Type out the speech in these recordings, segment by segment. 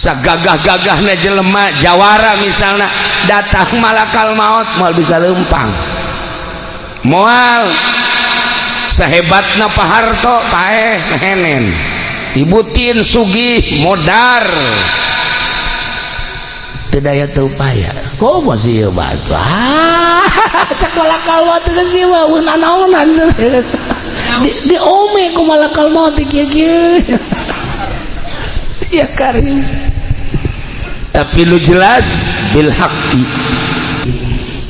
sagagah-gagahna jelema jawara misalnya datang malakal maut moal bisa lempang, moal sahebatna Pak Harto paeh henen ibutin sugih modar teu daya teu upaya kok masih ieu batu cak malakal maut teh sih wae nanaonan di ome ku malakal maut kieu-kieu ya karim. Tapi lu jelas bil haqqi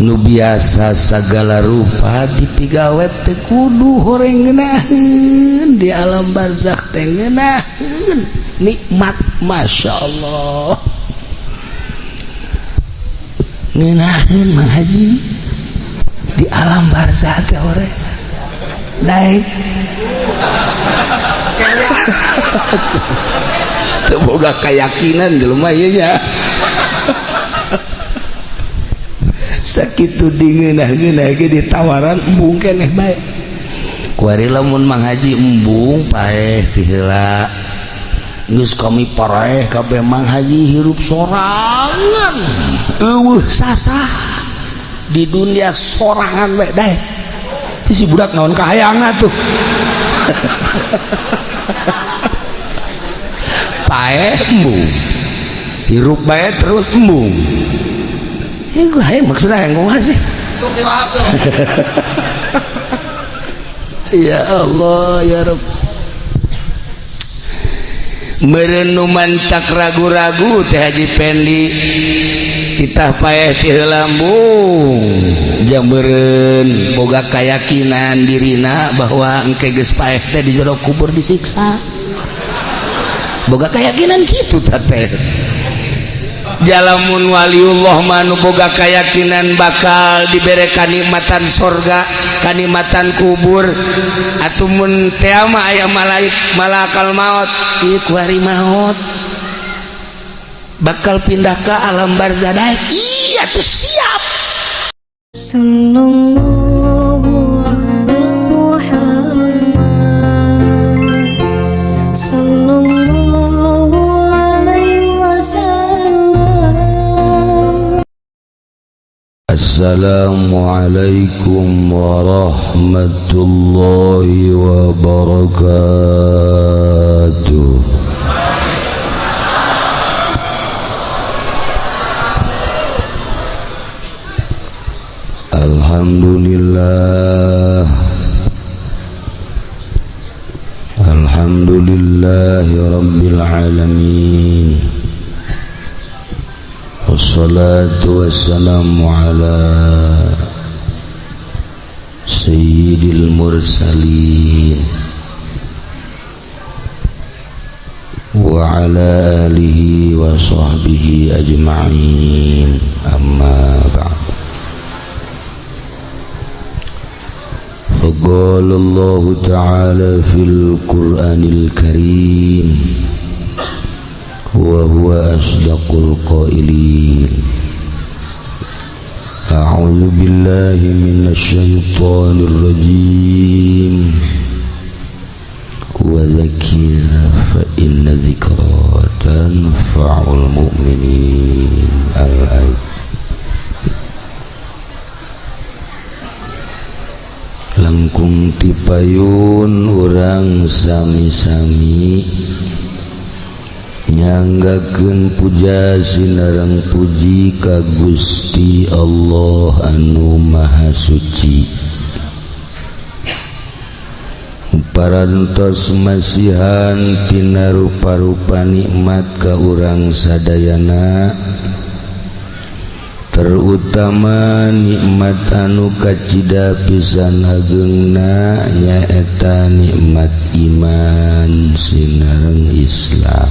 nu biasa segala rupa dipigawet teh kudu horeng ngeunaheun di alam barzakh teh ngeunaheun nikmat masyaallah ngeunaheun Mang Haji di alam barzakh teh horeng daek teu boga keyakinan jelema ieu nya sakitu dingeunah-ngeunah ge ditawaran embung keneh bae kuari lamun Mang Haji embung paeh ti heula geus kami paraeh kabeh Mang Haji hirup sorangan eueuh sasah di dunia sorangan bae dae si budak naon kahayangna tuh paeh embung hirup bae terus embung itu maksudnya yang ngomong sih ya Allah ya Rabb meureun mantak ragu-ragu teh Haji Pendi titah paeh ti heula embung jameureun boga keyakinan dirina bahwa engke geus paeh teh di jero kubur disiksa boga keyakinan kitu teh jalamun waliullah manu boga keyakinan bakal dibere kanikmatan sorga kanikmatan kubur atuh mun teu mah aya malakal maut ieu kuari maut bakal pindah ke alam barzakh iya tuh siap sallallahu alaihi Muhammad sallallahu alaihi wasallam. Assalamualaikum warahmatullahi wabarakatuh. Alhamdulillah Alhamdulillahi Rabbil Alamin wassalatu wassalamu ala sayyidil mursalin wa ala alihi wa sahbihi ajma'in amma ba'd. فقال الله تعالى في القرآن الكريم وهو أصدق القائلين أعوذ بالله من الشيطان الرجيم وذكر فإن ذكرى تنفع المؤمنين الآية. Langkung tipayun urang sami-sami nyanggakeun puja sinareng puji ka Gusti Allah anu Maha Suci. Parantos masihan tina rupa-rupa nikmat ka urang sadayana, terutama nikmat anu kacida pisan ageungna nyaeta nikmat iman sinareng Islam.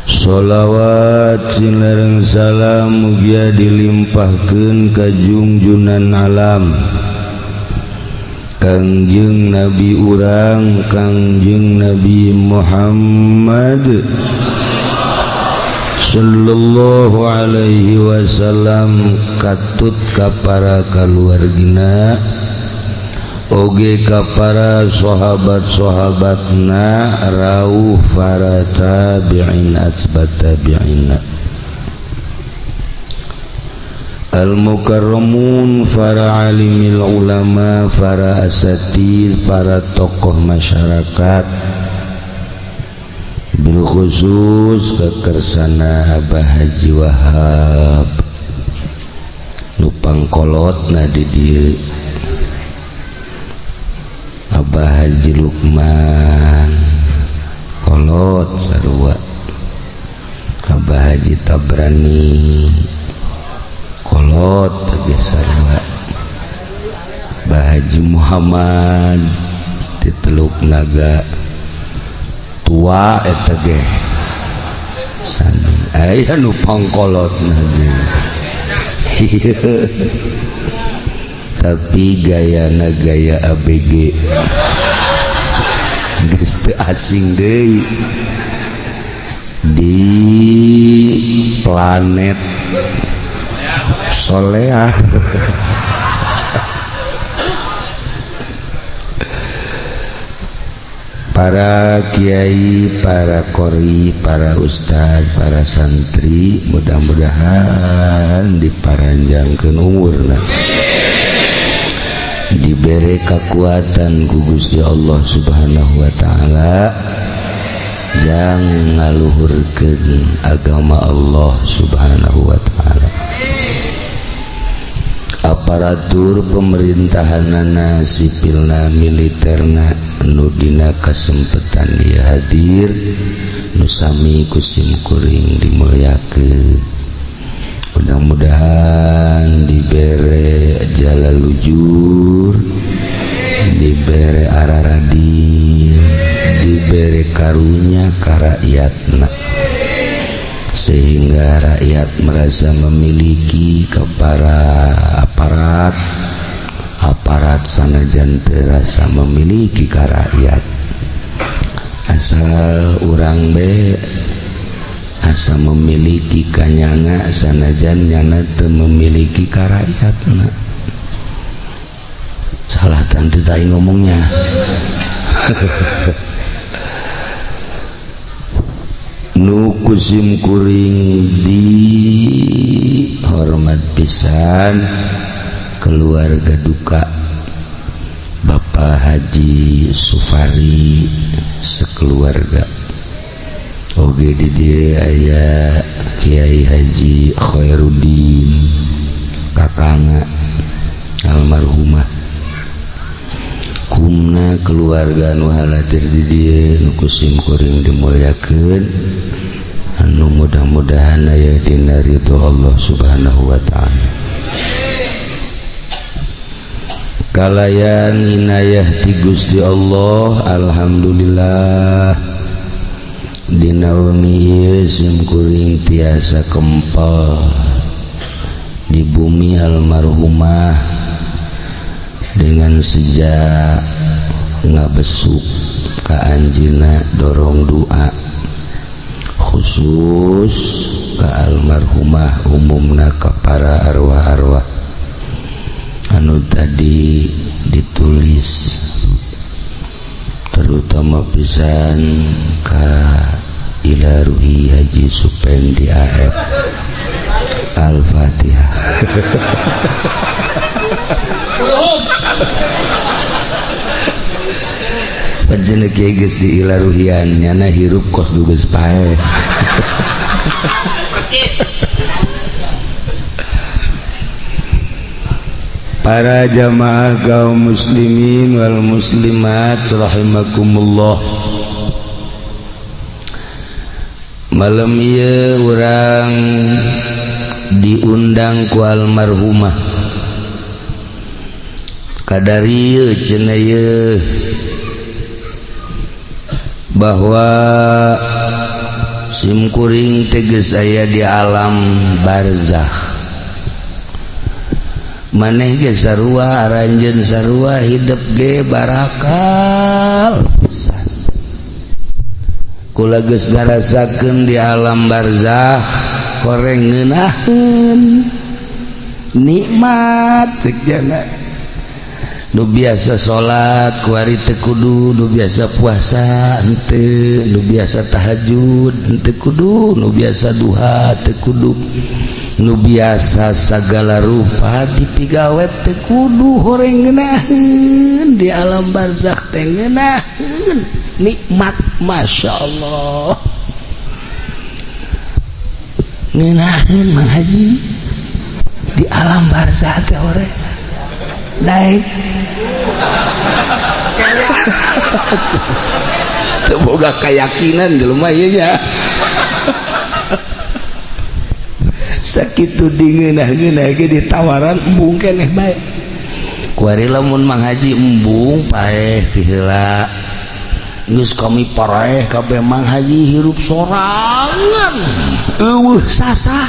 Sholawat sinareng salam mugia dilimpahkeun ka junjunan alam Kangjeng Nabi urang Kangjeng Nabi Muhammad sallallahu alaihi wasallam, katut ka para kaluargina oge ka para sahabat-sahabatna rauh para tabi'in atsbat tabi'ina al-mukarramun para alimil ulama para asatid para tokoh masyarakat bil khusus kekersana Abah Haji Wahab nu pangkolotna di dieu Abah Haji Lukman kolot sarua Abah Haji Tabrani kolot teh sarua Abah Haji Muhammad di Teluk Naga tua eta ge sami aya nu pangkolotna ge tapi gayana gaya ABG geus teu asing deui di planet Soleah para kiai, para qori, para ustad, para santri mudah-mudahan diparanjangkeun umurna diberi kekuatan ku Gusti Allah Subhanahu wa taala jang ngaluhurkeun agama Allah Subhanahu wa taala. Aparatur pemerintahanana sipilna militerna nu dina kasempetan dia hadir nu sami kusim kuring dimulyakeun mudah-mudahan dibere jalalujur dibere araradir dibere karunya ka rakyatna sehingga rakyat merasa memiliki kepada aparat sanajan terasa memiliki ka rakyat asal urang be asa memiliki kanyana sanajan nyana teu memiliki ka rakyatna salah tante tai ngomongnya nu kusim kuring di hormat pisan keluarga duka Bapak Haji Sufari sekeluarga oge di dieu aya Kiai Haji Khairuddin kakangna almarhumah kumna keluarga nu halatir di dieu nu kusim kuring dimulyakeun anu mudah-mudahan aya dina ridho Allah Subhanahu wa taala kalayan inayah ti Gusti Allah alhamdulillah dina wengi ieu sim kuring tiasa kempal di bumi almarhumah dengan sejak ngabesuk ka anjeunna dorong doa khusus ka almarhumah umumna ka para arwah-arwah anu tadi ditulis terutama pisan ka ila ruhi Haji Supendi AF Al-Fatihah Pajana kiai geus di ila ruhian nyana hirup kos dugeus pae para jamaah kaum muslimin wal muslimat rahimakumullah malam ieu urang diundang ku almarhumah kadarieu cenah ieu bahwa sim kuring teh geus aya di alam barzakh maneh ge sarua aranjeun sarua hidup ge barakal pisan kula geus ngarasakeun di alam barzakh koreng ngeunaheun nikmat cek jana nu biasa salat ku ari teu kudu, nu biasa puasa henteu, nu biasa tahajud henteu kudu, nu biasa duha teu kudu, nu biasa sagala rupa dipigawet teu kudu, horeng ngeunaheun di alam barzakh teh ngeunaheun nikmat masyaallah ngeunaheun Mang Haji di alam barzakh teh horeng naik teu boga keyakinan jelema ieu nya sakitu dingeunah-ngeunah ge ditawaran embung keneh bae kuari lamun Mang Haji embung paeh ti heula geus kami paraeh kabeh Mang Haji hirup sorangan eueuh sasah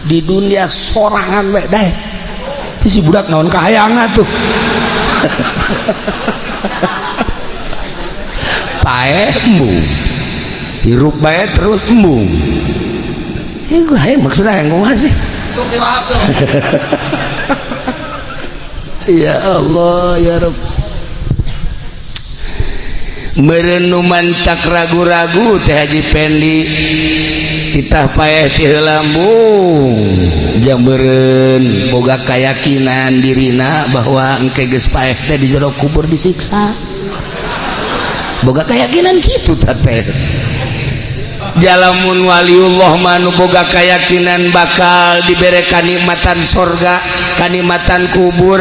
di dunia sorangan we dae si budak naon kahayangan tuh paeh embung hirup bae terus embung gue maksudnya yang ngomong sih ya Allah ya Rabb merenung mantak ragu-ragu Teh Haji Pendi kita paeh ti heula embung jameureun boga keyakinan dirina bahwa engke geus paeh teh di jero kubur disiksa boga keyakinan kitu teh jalamun waliullah manu boga keyakinan bakal dibere kanikmatan sorga kanikmatan kubur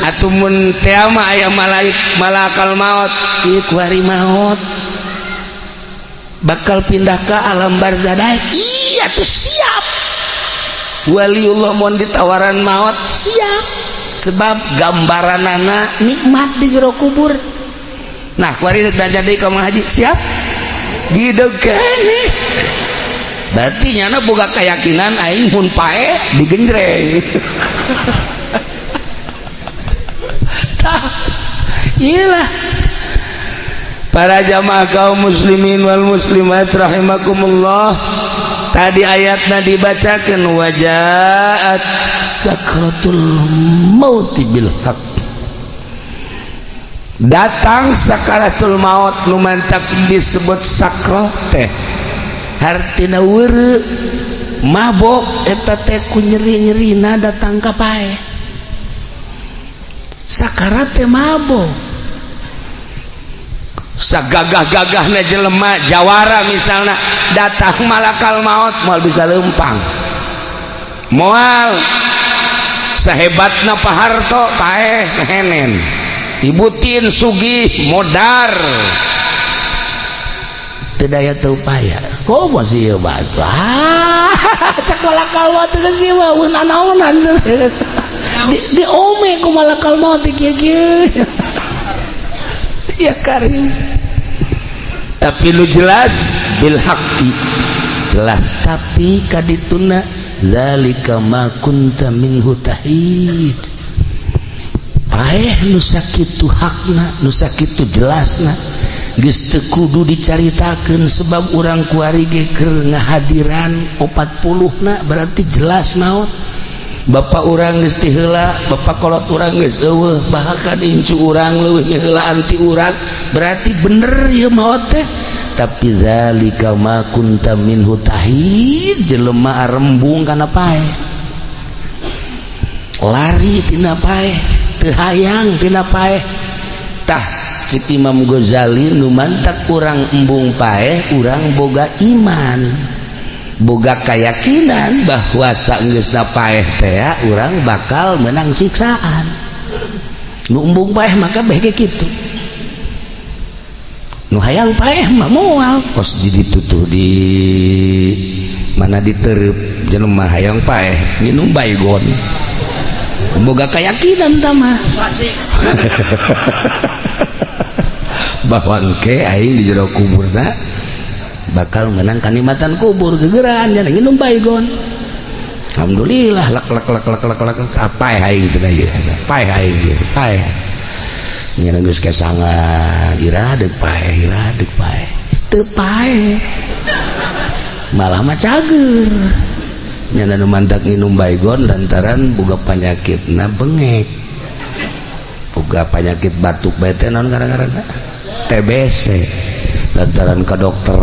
atumun teu mah aya malakal maut ieu ku hari maut bakal pindah ke alam barzakh iya tuh siap waliullah mun ditawaran maut siap sebab gambaranana nikmat di jero kubur nah kuari danja deui ka Mang Haji siap didegani berarti nyana boga keyakinan aing mun paeh digenjreng tah iyalah para jamaah kaum muslimin wal muslimat rahimakumullah tadi ayatna dibacakeun wajaat sakratul maut bil haq datang sakaratul maut nu mantak disebut sakrat teh hartina weureu mabok eta teh ku nyeri-nyerina datang ka paeh sakarat teh mabok sagagah-gagahna jelema jawara misalna datang malakal maut moal bisa leumpang moal sahebatna paharto paeh henen ibutin sugih modar teu daya teu upaya komo sih ieu batu cak malakal maut teh sih mah naonan di ome ku malakal maut kieu-kieu ya karim tapi lu jelas bil haqqi jelas tapi kadituna zalika ma kunta minhu tahid paeh nu sakitu hakna nu sakitu jelasna geus teu kudu dicaritakeun sebab urang kuari ge keur ngahadiran 40na berarti jelas maot bapak urang geus ti heula bapak kolot urang geus eueuh bahkan incu urang leuwih heula anti urang berarti bener ieu maot teh tapi zalika ma kunta minhu tahid jelema arembung kana paeh lari tina paeh teu hayang tina paeh tah cik Imam Ghazali nu mantak urang embung paeh urang boga iman boga keyakinan bahwa saenggeusna paeh teh urang bakal menang siksaan nu embung paeh maka bae kitu nu hayang paeh mah moal kos ditutuh di mana ditereup jelema hayang paeh nginum baygon boga keyakinan tama bahwa engke aing di jero kuburna bakal menang kanikmatan kubur gegeran nya nginum baygon alhamdulillah lak apa aing cenah ieu paeh aing paeh nya geus kesangan ira deuk paeh teu paeh malah mah cager nya nu mantak nginum baygon lantaran boga panyakitna bengek boga penyakit batuk bete naon kadang-kadang TBC lantaran ka dokter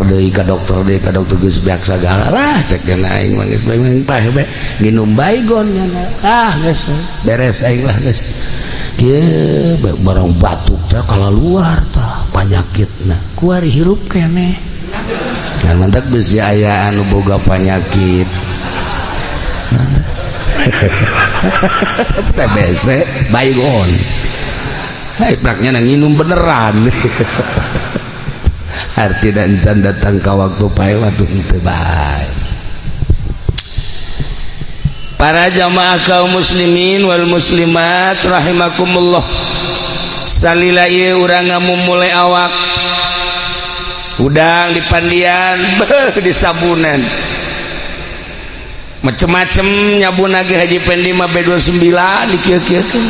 geus beak sagala lah cek aing mah geus bae bae nginum baygon geus beres aing lah geus kieu barang batuk teh kalaluar tah panyakitna kuari hirup keneh ngan mantap geus aya anu boga panyakit TBC baygon praknya nginum beneran arti dan can datang ke waktu pae waktu teu bae. Para jamaah kaum muslimin wal muslimat rahimakumullah, salila ieu urang ngamumule awak udang di pandian di sabunan macem-macem nyabun lagi Haji Pendi mah B29 dikieu-kieukeun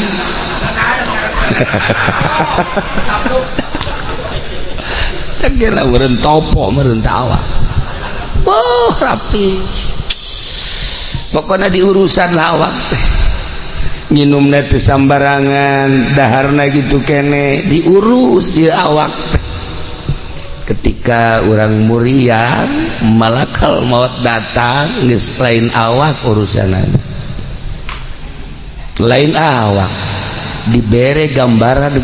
cegela meureun topo meureun awak rapi pokoknya diurusan lawak teh nginumna teu sambarangan daharna gitu kene diurus di awak teh ketika orang muriang malakal maut datang geus lain awak urusanana lain awak dibere gambaran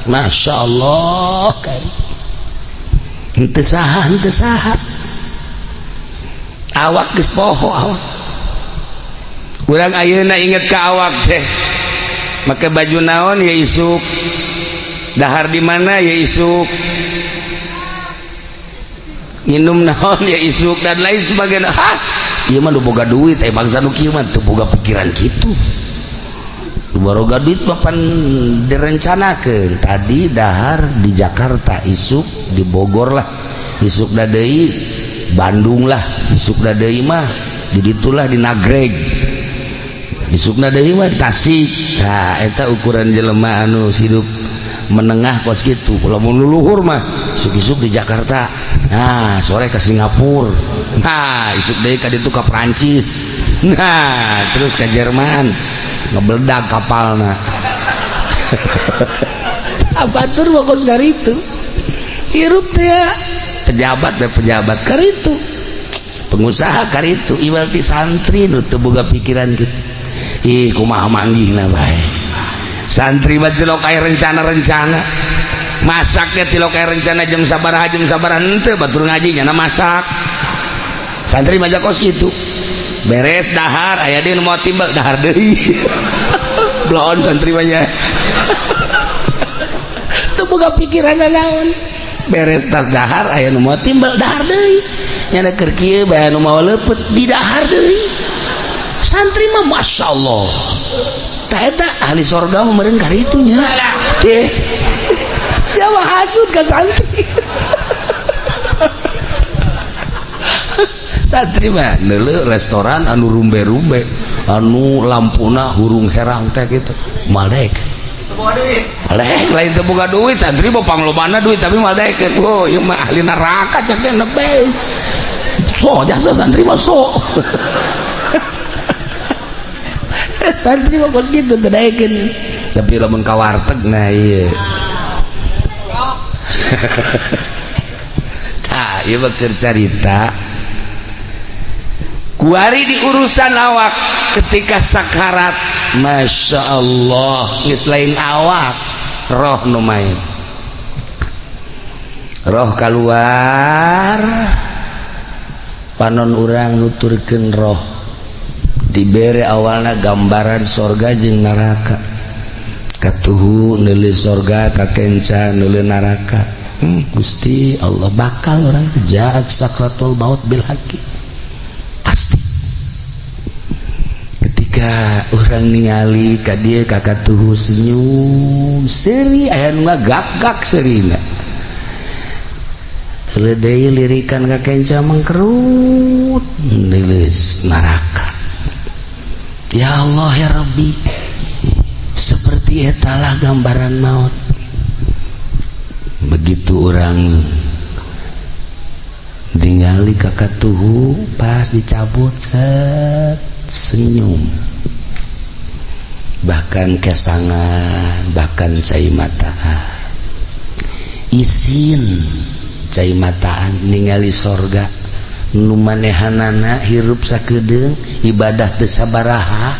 Masya Allah kan henteu saha awak geus poho awak urang ayeuna inget ka awak teh make baju naon ya isuk dahar di mana ya isuk nginum naon ya isuk dan lain sebagainya ieu mah nu boga duit bangsa nu kieu mah teu boga pikiran kitu baroga duit papan direncanakeun tadi dahar di Jakarta isuk di Bogor lah isuk da deui Bandung lah isuk da deui mah di ditulah di Nagreg isukna deui mah di Tasik nah eta ukuran jelema anu hidup menengah kos kitu lamun luluhur mah isuk-isuk di Jakarta nah sore ke Singapura nah isuk deui ka ditu ka Prancis nah terus ke Jerman ngebeledak kapalna abatur fokus dari itu hirup teh pejabat karitu pengusaha karitu ibarat santri nu teu boga pikiran kitu ih kumaha manggihna bae santri mah tilok aya rencana masak teh tilok aya rencana jam sabaraha henteu batur ngaji nya masak santri mah kos kitu beres dahar aya deui nu mau timbal dahar deui bloon santri mah nya teu boga pikiran naon beres tas dahar aya nu mau timbal dahar deui nya keur kieu bae anu mau leupet di dahar deui santri mah masyaallah tah eta ahli sorga mah meureun karitu nya teh sia mah hasud ka santri santri mah neuleuh restoran anu rumbe-rumbe anu lampuna hurung herang teh gitu maldek malek lain teu boga duit santri mah panglobana duit tapi maldek oh ieu mah ahli neraka cek teh nepe so jasa santri mah so santri mah kos kitu teu daekeun tapi lamun ka warteg nah ieu tah ieu mah keur carita kuari di urusan awak ketika sakarat Masya Allah geus lain awak roh nu main roh keluar panon urang nuturkeun roh dibere awalna gambaran sorga jeung neraka katuhu neuleuh sorga kakenca neuleuh neraka Gusti Allah bakal orang jaat sakratul maut bil haqi pasti ketika orang ningali ka dieu kakatuhu senyum seri aya nu ngagak-gak serina leudeuy lirikan kakenca mangkerut nileus neraka ya Allah ya Rabbi seperti etalah gambaran maut begitu orang ningali kakatuhu pas dicabut set senyum bahkan kesangan, bahkan cai mataan isin cai mataan ningali sorga nu manehanana hirup sakedeung ibadah teu sabaraha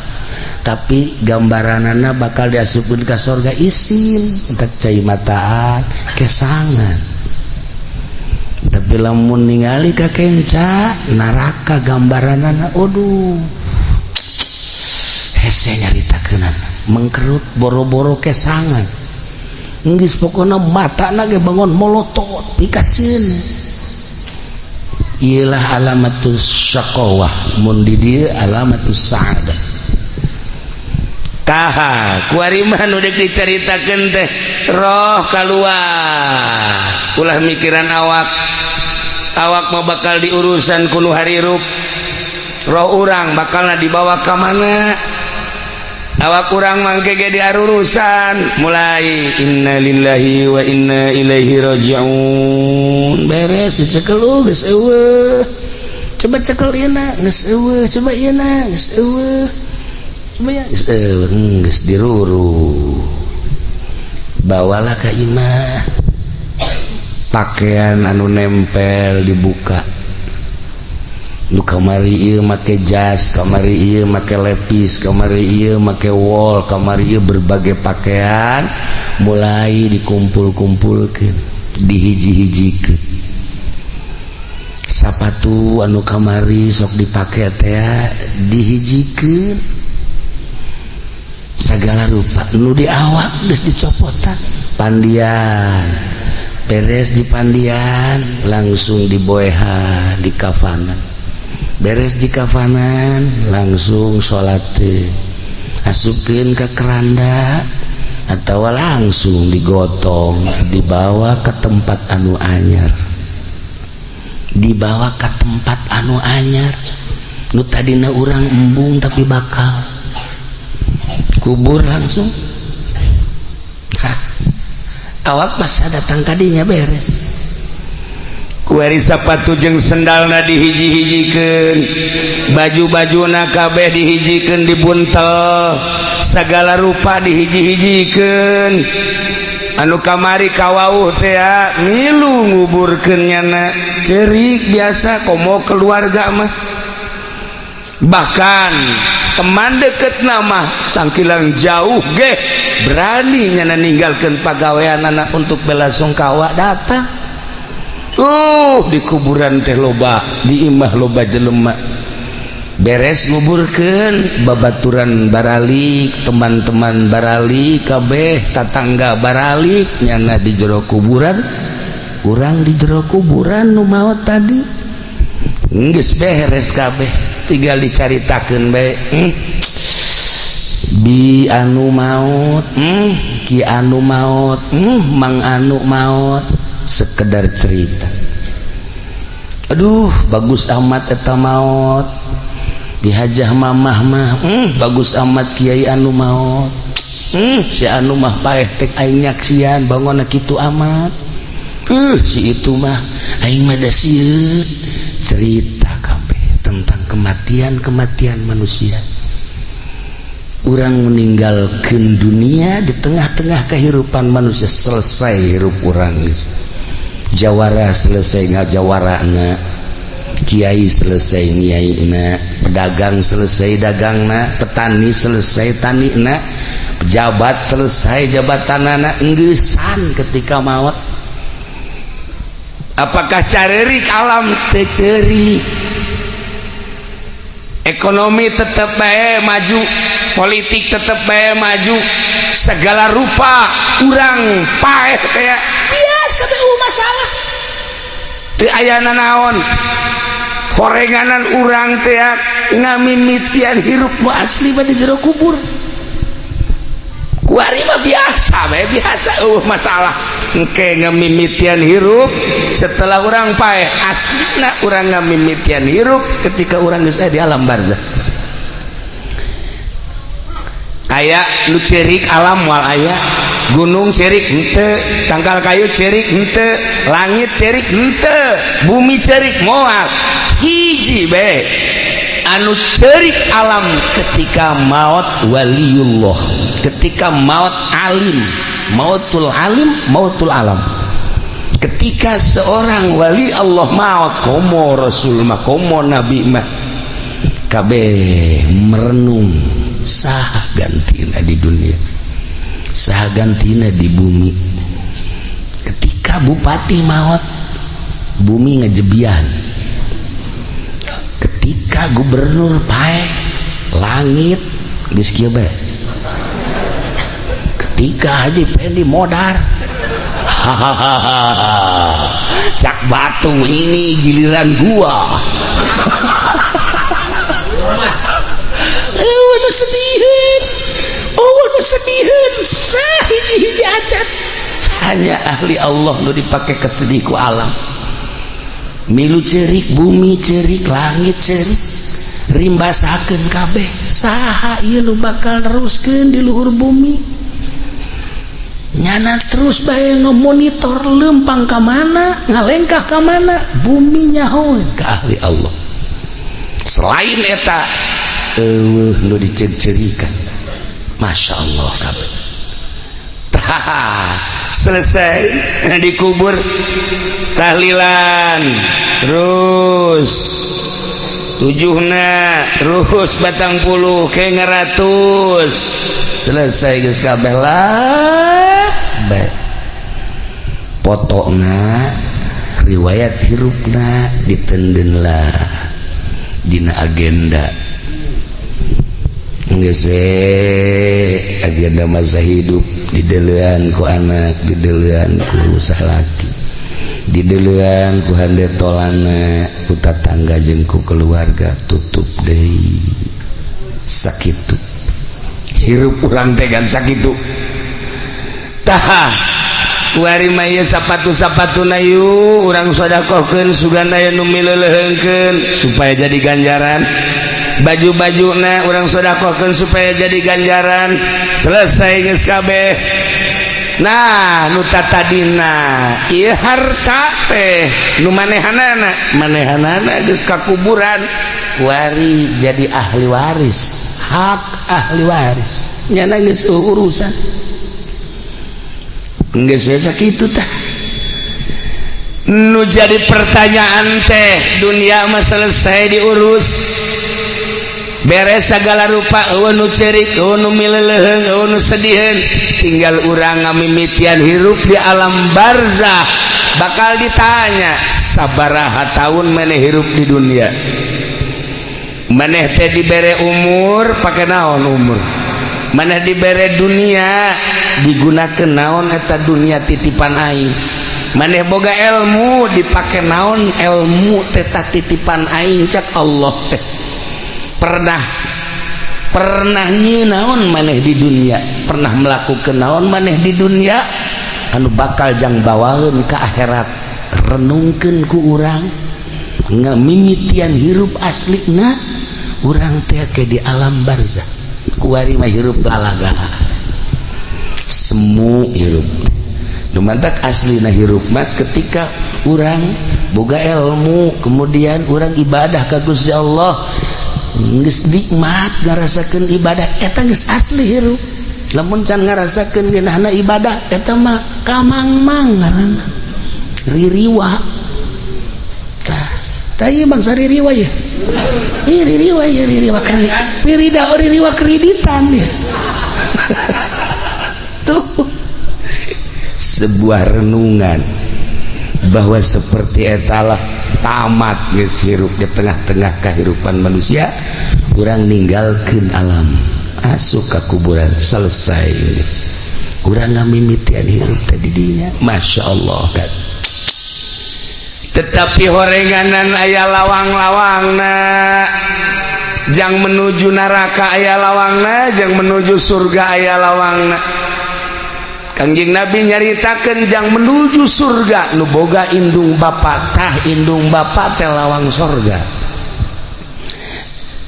tapi gambaranana bakal diasupkeun ka sorga isin entek cai mataan kesangan. Tapi lamun ningali ka kenca neraka gambaranana aduh hese nyaritakeunana mengkerut boro-boro kesangan geus pokona matana ge bangun molotot pikasieun. Iyalah alamatus syaqawah mun di dieu alamatus sa'adah. Taha kuari mah nu deuk dicaritakeun teh roh kaluar ulah mikiran awak mah bakal diurusan kuno harirup roh urang bakalna dibawa ka mana awak urang mangke ge diarurusan mulai innalillahi wa inna ilaihi rajiun beres dicekel geus eueuh coba cekel ieu na geus eueuh coba ieu na geus eueuh coba ya geus diruru bawalah ka imah pakaian anu nempel dibuka nu kamari ieu make jas kamari ieu make lepis kamari ieu make wol kamari ieu berbagai pakaian mulai dikumpul-kumpulkeun dihiji-hijikeun sapatu anu kamari sok dipake teh dihijikeun sagala rupa nu di awak geus dicopotan pandian beres di pandian langsung diboehan di kafanan beres di kafanan langsung sholat asupkeun ka keranda atawa langsung digotong dibawa ke tempat anu anyar nu tadina urang embung tapi bakal kubur langsung awak masa datang kadinya beres kuari sapatu jeung sendalna dihiji-hijikeun baju-bajuna kabeh dihijikeun dibuntel sagala rupa dihiji-hijikeun anu kamari kawauh teh milu nguburkeun nyana ceurik biasa komo keluarga mah bahkan teman deket nama sangkilang jauh ge berani nyana ninggalkeun pagawean anak untuk bela sungkawa datang di kuburan teh loba di imah loba jelema beres nguburkeun babaturan baralik teman-teman baralik kabeh tatangga baralik nyana di jero kuburan urang di jero kuburan nu maot tadi geus beres kabeh tinggal dicaritakeun bae bi anu maut ki anu maut mang anu maut sekedar cerita aduh bagus amat eta maut dihajah mamah mah bagus amat kiai anu maut si anu mah paeh tek aing nyaksian bangona kitu amat si itu mah aing mah da sieun cerita kabeh tentang kematian manusia urang meninggalkeun dunia di tengah-tengah kehidupan manusia selesai hirup urang jawara selesai ngajawarana kiai selesai nyaina pedagang selesai dagangna petani selesai tanina pejabat selesai jabatanana enggesan ketika maut apakah carerik alam teu ceurik ekonomi tetep bae maju politik tetep bae maju segala rupa urang paeh kayak biasa teh masalah teu aya nanaon horenganan urang teh ngamimitian hirup nu asli di jero kubur kuari mah biasa bae biasa masalah engke ngamimitian hirup setelah urang paeh aslina urang ngamimitian hirup ketika urang geus di alam barzakh aya nu cerik alam wal aya gunung cerik henteu tangkal kayu cerik henteu langit cerik henteu bumi cerik moal hiji bae anu cerik alam ketika maut waliullah, ketika maut alim, mautul alim, mautul alam. Ketika seorang wali Allah maut, komo rasul mah, komo nabi mah, kabeh merenung saha gantina di dunia, saha gantina di bumi. Ketika bupati maut, bumi ngejebian. Ketika gubernur pae, langit geus kieu bae. Ketika Haji Pendi modar, cak batu ini giliran gua. Aduh sedihin, aduh sedihin, hiji-hiji acat. Hanya ahli Allah nu dipake kesedih ku alam. Milu cerik, bumi cerik, langit cerik, rimbasakeun kabeh. Saha ieu nu bakal neruskeun di luhur bumi? Nyana terus bae ngemonitor lempang ka mana, ngalengkah ka mana, bumi nyahoeun ka ahli Allah. Selain eta eueuh nu dicerik-cerikan, masya Allah kabeh. Tah selesai dikubur, tahlilan terus tujuhna terus batang puluh ke ngeratus selesai geus kabeh lah bae. Potona riwayat hirupna ditenden lah dina agenda geus agenda masa hidup, didelean ku anak, didelean ku salaki, didelean ku handetolana, ku tatangga jeung ku keluarga. Tutup deui sakitu hirup urang teh gan sakitu. Tah kuari mah ieu sapatu-sapatuna yu urang sedekahkeun sugana aya nu mileuleungkeun supaya jadi ganjaran. Baju-bajuna urang sedekahkeun supaya jadi ganjaran. Selesai geus kabeh. Nah nu tatadina ieu harta teh nu manehanana geus ka kuburan, wari jadi ahli waris, hak ahli waris nyana geus urusan geus sakitu tah. Nu jadi pertanyaan teh dunia mah selesai diurus beres segala rupa, nu cerik, nu mileuleung, nu sediheun, tinggal urang ngamimitian hirup di alam barzah. Bakal ditanya sabaraha taun maneh hirup di dunia, maneh teh dibere umur pake naon umur, maneh dibere dunia digunakeun naon eta dunia titipan aing, maneh boga ilmu dipake naon ilmu teh titipan aing cak Allah teh. Pernah naon maneh di dunia, pernah melakukan naon maneh di dunia anu bakal jang bawaeun ka akhirat. Renungkeun ku urang ngamimitian hirup aslina urang teh ke di alam barzah. Kuari mah hirup lalaga semu hirup nu mantak aslina hirup mah ketika urang boga ilmu kemudian urang ibadah ka Gusti Allah geus nikmat ngarasakeun ibadah eta geus asli hirup. Lamun can ngarasakeun geunahna ibadah eta mah kamangmang ngaranna ririwa. Tah ieu bangsa ririwa ya. Ieu ririwa ya, ririwa kreditan ya. Tuh sebuah renungan bahwa seperti etalah tamat geus hirup di tengah-tengah kehidupan manusia, urang ninggalkeun alam asup ka kuburan selesai. Urang ngamimitian hirup tadi dinya, masya Allah kan. Tetapi horenganan aya lawang-lawangna, jang menuju neraka aya lawangna, jang menuju surga aya lawangna. Kangjeng Nabi nyaritakeun jang menuju surga nu boga indung bapa, tah indung bapa teh lawang surga.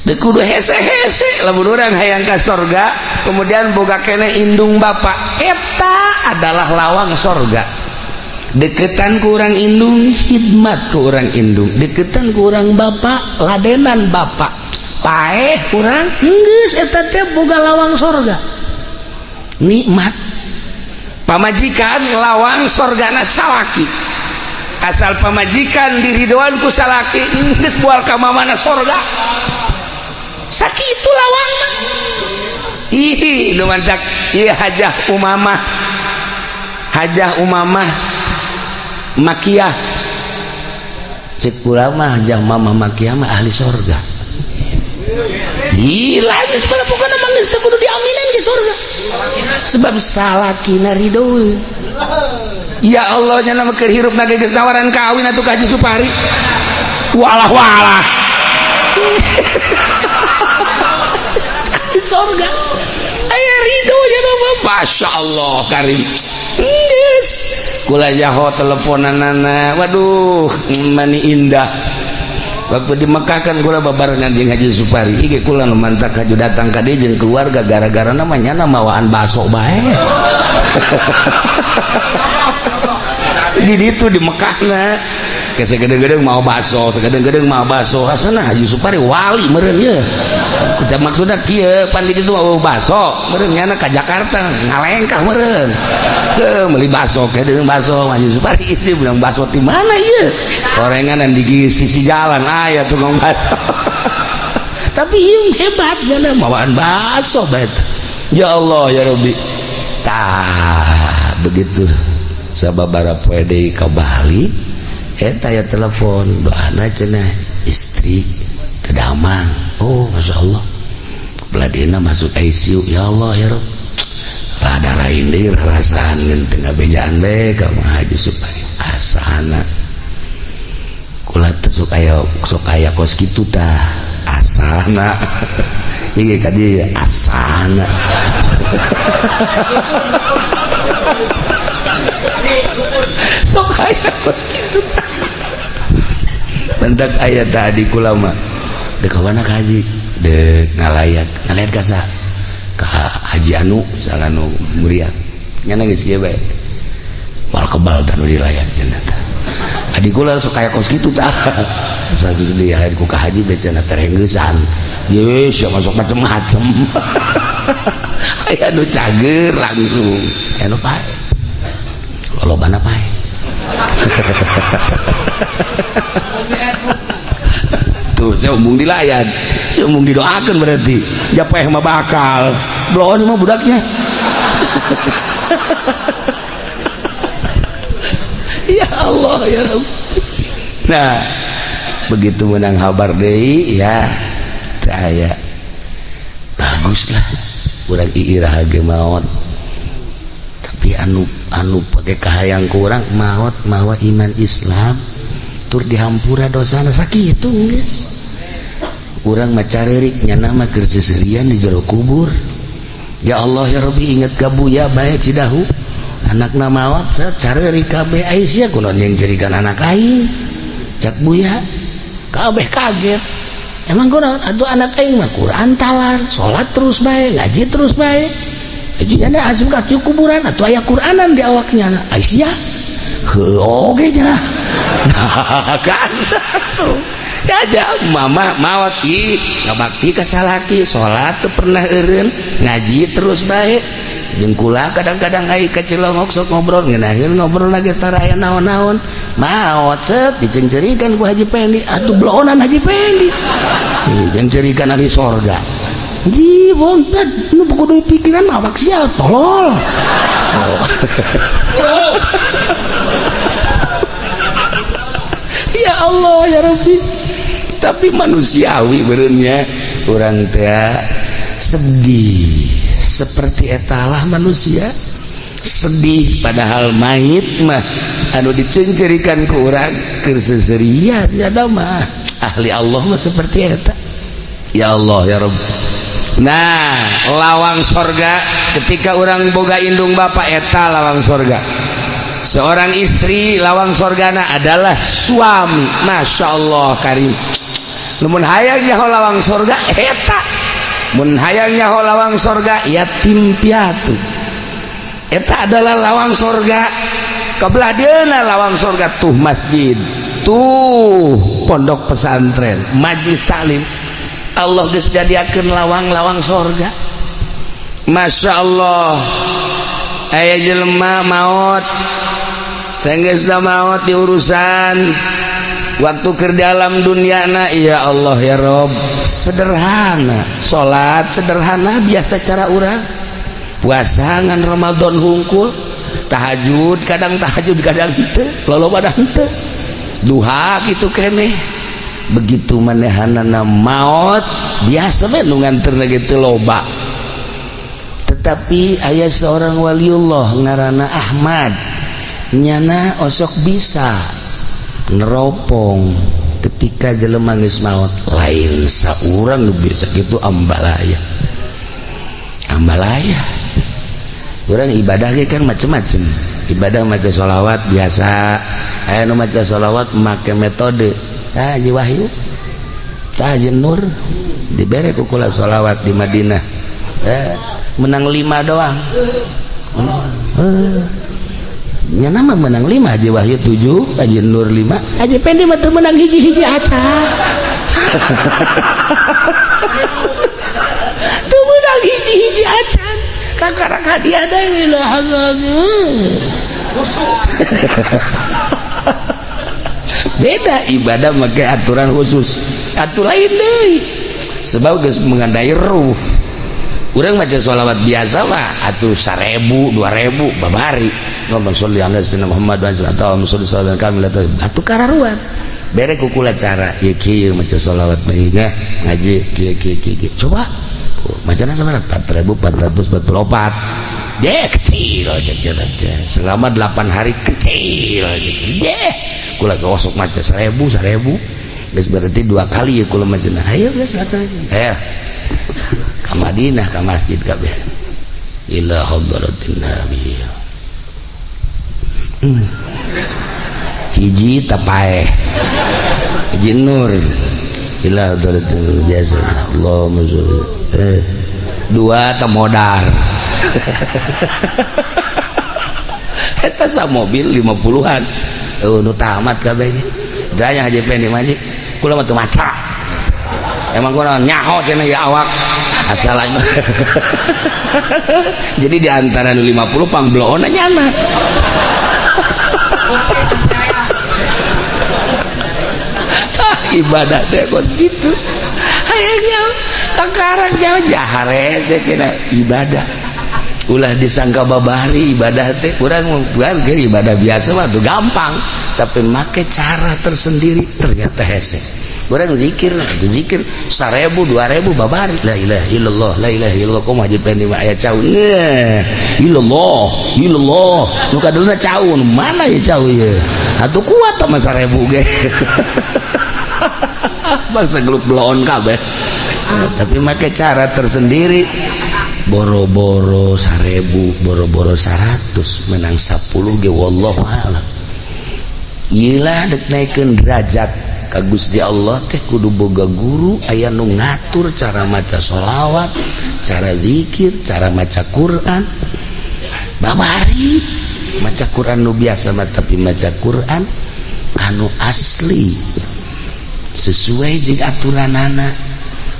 Teu kudu hese-hese lamun urang hayang ka surga kemudian boga keneh indung bapa, eta adalah lawang surga. Deketan ku urang indung, khidmat ku urang indung. Deketan ku urang bapa, ladenan bapa. paeh kurang geus eta teh boga lawang sorga nikmat pamajikan lawang sorgana salaki asal pamajikan diridoan ku salaki geus moal ka mamana sorga sakitu lawangna ih nu mantak ieu hajah umamah makiyah cek ulama hajah mama makiyah mah ahli sorga gila geus pokona mah geus kudu diaminin ke sorga sebab salakina ridho ya Allah nya nama keur hirupna geus nawaran kawin atuh ka Haji Supari walah di sorga aya ridho nya nama Masya Allah karim geus kula jaho teleponanana waduh mani indah waktu di Mekah kan kula babarengan jeung Haji Supari ieu kula nu mantak haju datang ka dieu jeung keluarga gara-gara namanya mawaan baso bae di ditu di Mekahna ke segede-gede mau baso asana Haji Supari wali meureun ye kita maksudna kieu pan di ditu mau baso meureun nyana ka Jakarta ngalengkah meureun meuli baso ke deung baso Haji Supari isi bilang baso di mana ieu gorenganan di sisi jalan aya tukang baso tapi ieu hebat nya bawaan baso bae ya Allah ya Rabbi tah begitu sababara poe deui ka Bali eta ya telepon doana cenah istri kedamang oh Masya Allah beladina masuk ICU ya Allah ya Rabb rada lain deui rasaan tengah bejaan bae ka Haji Supari asana kula teh sok aya kos kitu tah asana ieu ka dieu asana sok aya kos kitu tah mendak aya tadi kula mah dek ka mana ka Haji dek ngalayat ka sa ka Haji anu salah nu muriat nyana geus kieu bae wal kebal tanu dilayat cenah tah adi kula sok aya kos kitu tah saku sedih aya ku ka Haji bae cenah terenggeusan ye sia masuk macem-macem aya nu cager langsung anu pae lolobana pae tuh saya umum dilayan saya umum didoakan berarti japeh mah bakal bloon mah budaknya ya Allah ya Rabb nah begitu menang kabar deui ya saya baguslah urang iirah ge maot tapi anu pake kahayang kurang maot mawa iman Islam tur dihampura dosana sakitu geus urang mah caririk nyana mah keur seserian di jero kubur ya Allah ya Rabbi inget ka buya bae Cidahu anakna maot caririk kabeh Aisyah kunaon yang jerikan anak aing cak buya kabeh kaget emang kunaon atuh anak aing mah Quran talar salat terus bae ngaji terus bae jadi anda asum ka kuburan atau aya Quranan di awaknya Aisyah heuh oge nya nah kan aja mama mawat ngabakti ka salaki salat teu pernah eureun ngaji terus bae jeung kula kadang-kadang ai ka Cilongok sok ngobrol ngeunaheun ngobrol lagi tara aya naon-naon maot set dicengcerikeun ku Haji Pendi atuh blonan Haji Pendi jeung cerikeun ahli sorga di bontet nu kudu pikiran mah awak sia tolol ya Allah ya Rabbi tapi manusiawi bereunnya urang teh sedih seperti etalah manusia sedih padahal mayit mah anu dicencerikan ku urang keur seserian nya mah ahli Allah mah seperti eta ya Allah ya Rabb nah lawang sorga ketika orang boga indung bapak eta lawang sorga seorang istri lawang sorgana adalah suami Masya Allah karim mun hayang nyaho lawang sorga eta mun hayang nyaho lawang sorga yatim piatu eta adalah lawang sorga kabelah dieuna lawang sorga tuh masjid tuh pondok pesantren majlis taklim Allah geus jadiakeun lawang-lawang sorga. Masya Allah aya jelema maot sanggeusna maot di urusan waktu keur di alam dunyana. Ya Allah ya Rob, sederhana salat, sederhana biasa cara urang, puasa ngan Ramadan hungkul, tahajud kadang henteu, loloba henteu, duha kitu keneh. Begitu manehanana maot biasa we nu nganterna kitu loba. Tetapi aya seorang waliullah ngaranna Ahmad, nyana osok bisa neropong ketika jelema geus maot. Lain saurang nu bisa kitu ambalaya. Urang ibadah ge kan macem-macem. Ibadah maca sholawat biasa, aya nu maca sholawat make metode Haji Wahyu, Haji Nur dibere ku kula sholawat di Madinah. Menang 5 doang. Nya nama menang 5, Haji Wahyu 7, Haji Nur 5, Haji Pendi mah teu menang hiji-hiji aca. Teu menang hiji-hiji aca. Kakara hadiah deui lah. Beda ibadah make aturan khusus, atuh lain deui. Sebab geus mengandai ruh. Urang maca sholawat biasa mah atuh 1000 2000 babari. Allahumma sholli ala sayyidina Muhammad wa sallallahu alaihi wasallam atuh kararuan. Bere ku kula cara ieu kieu maca sholawat bae ngaji kieu. Coba macana sabaraha 4444. Kecil aja selama 8 hari kecil aja. Kula gosok maca 1000 geus berarti 2 kali ya kula maca. Ayo geus maca. Ka Madinah ka masjid kabeh. Ila hadratin nabi. Hiji tapaeh. Hiji Nur. Ila hadratin biasa. Allahumma sholli. 2 tamodar. Eta sa mobil 50-an. Nu tamat kabeh. Daya Haji Pendi maji. Kula mah teu maca. Emang kunaon nyaho cenah ya awak. Asalnya. Jadi di antara 50 pangbloona nyana. Ibadah teh kos gitu. Hayangnya takarang jahare cenah ibadah. Ulah disangka babari ibadah teh kurang bukan ibadah biasa mah tuh gampang, tapi make cara tersendiri ternyata hese. Urang zikir 1000 2000 babari la ilaha illallah la ilaha illallah kumaha Haji Pendi mah aya caun illallah nu kadulna caun mana ya caun ye atuh kuat mah 1000 ge bangsa gelut bloon kabeh. Tapi make cara tersendiri. Boro-boro 1000 boro-boro 100 menang 10 ge wallahu a'lam. Ieu lah dek naikeun derajat ka Gusti Allah teh kudu boga guru aya nu ngatur cara maca sholawat, cara zikir, cara maca Quran. Babari maca Quran nu biasa mah, tapi maca Quran anu asli sesuai jeung aturanana,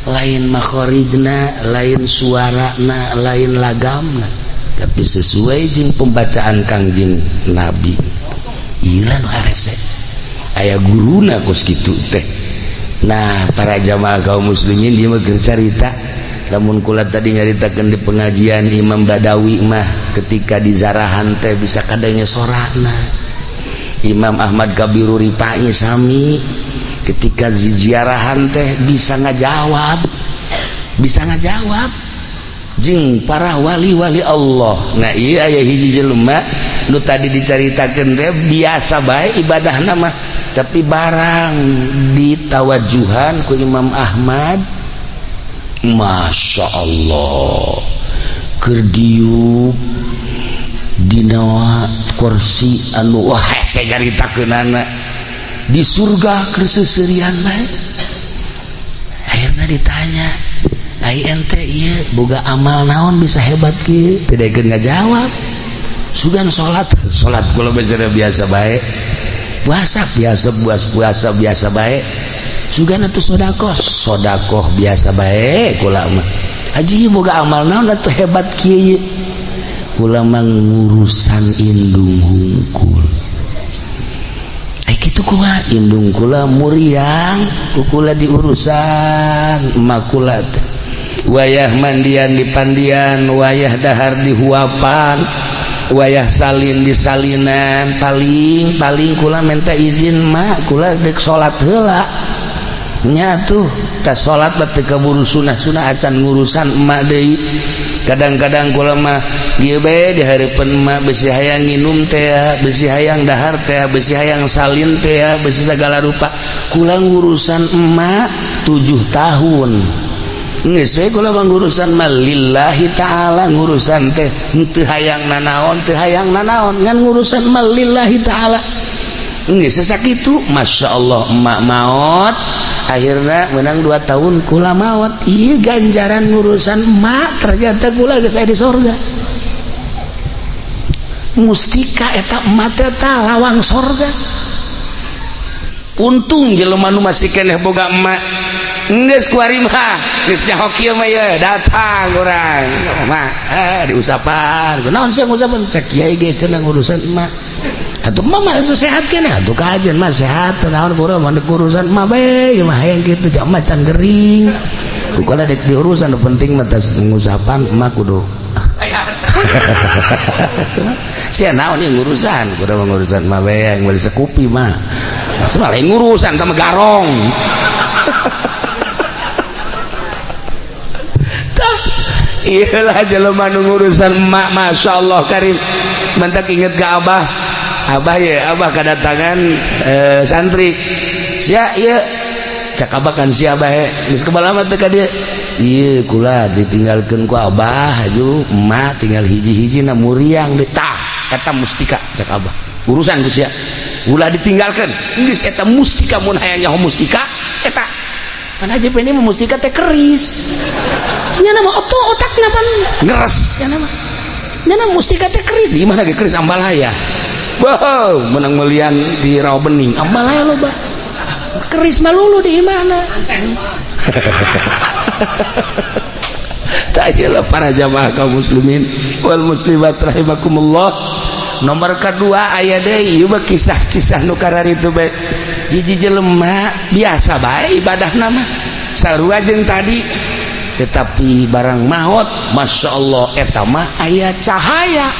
lain makhorijna, lain suarana, lain lagamna, tapi sesuai jeung pembacaan Kangjeng Nabi. Ieu nu arese aya guruna kos kitu teh. Nah, para jamaah kaum muslimin dia mah cerita, lamun kula tadi nyaritakeun di pengajian Imam Badawi mah ketika di Zarahan teh bisa kadenge sorana. Imam Ahmad Kabiru Rifai sami ketika di ziarahan teh bisa ngajawab jeung para wali-wali Allah. Nah, ieu aya hiji jelema nu tadi dicaritakeun teh biasa bae ibadahna mah, tapi barang ditawajuhan ku Imam Ahmad, Masya Allah, keur diuk dina kursi anu wah hese caritakeunana di surga keur seuseurean bae. Akhirna ditanya, ai ente ieu boga amal naon bisa hebat kieu? Pidaikeun ngajawab. Sugan salat kula biasa bae. Puasa biasa bae. sugana tuh sodakoh biasa baik kula mah aji boga amal naon atuh hebat kieu kula mah ngurusan indung hungkul kitu kula indung kula muriang kula diurusan emak kula wayah mandian di pandian wayah dahar di huapan wayah salin di salinan paling kula minta izin mak kula dek salat heula nya tuh tas salat batu kaburu sunah acan ngurusan emak deui kadang-kadang kula mah ieu bae di hareupeun emak besi hayang nginum teh besi hayang dahar teh besi hayang salin teh besi segala rupa kula ngurusan emak 7 tahun geus we kula mah ngurusan mah lillahi taala ngurusan teh teu hayang nanaon ngan ngurusan mah lillahi taala geus sakitu masyaallah emak maot akhirna menang 2 tahun kula maot ieu ganjaran ngurusan emak ternyata kula geus aya di sorga mustika eta emak teh lawang sorga untung jelema nu masih keneh boga emak geus kuari mah geus nyaho kieu mah ye datang urang mah diusapan kunaon sih ngusapan cek kiai ge cenah ngurusan emak atuh mah mah sehat keneh atuh kajen mah sehat naon kurang mah urusan emak bae mah hayang kitu jak macan gering kukala dek diurusan penting mah tas ngusapan emak kudu sia naon ieu ngurusan kudu ngurusan emak bae yang beli sekupi mah semua lain ngurusan sama garong iyalah jelema nu ngurusan emak masyaallah karim mantak inget ke abah ya abah kedatangan santri sia ieu cak abah kan sia abah geus kebalama teh ka dieu ieu kula ditinggalkeun ku abah aju emak tinggal hiji-hijina muriang deui tah eta mustika cak abah urusan ku sia ulah ditinggalkeun geus eta mustika mun hayang nyaho mustika eta pan aja ini mah mustika teh keris nya nama otak napan ngeres nya nama mustika teh keris di mana ge keris ambalaya wow menang melian di rawa bening ambalaya loba keris malulu di mana tak jelas para jamaah kaum muslimin wal muslimat rahimakumullah nomor kedua aya deui ieu kisah-kisah nu kararitu bae hiji jelema biasa bae ibadah nama sarua jeung tadi tetapi barang maut masyaallah eta mah aya cahaya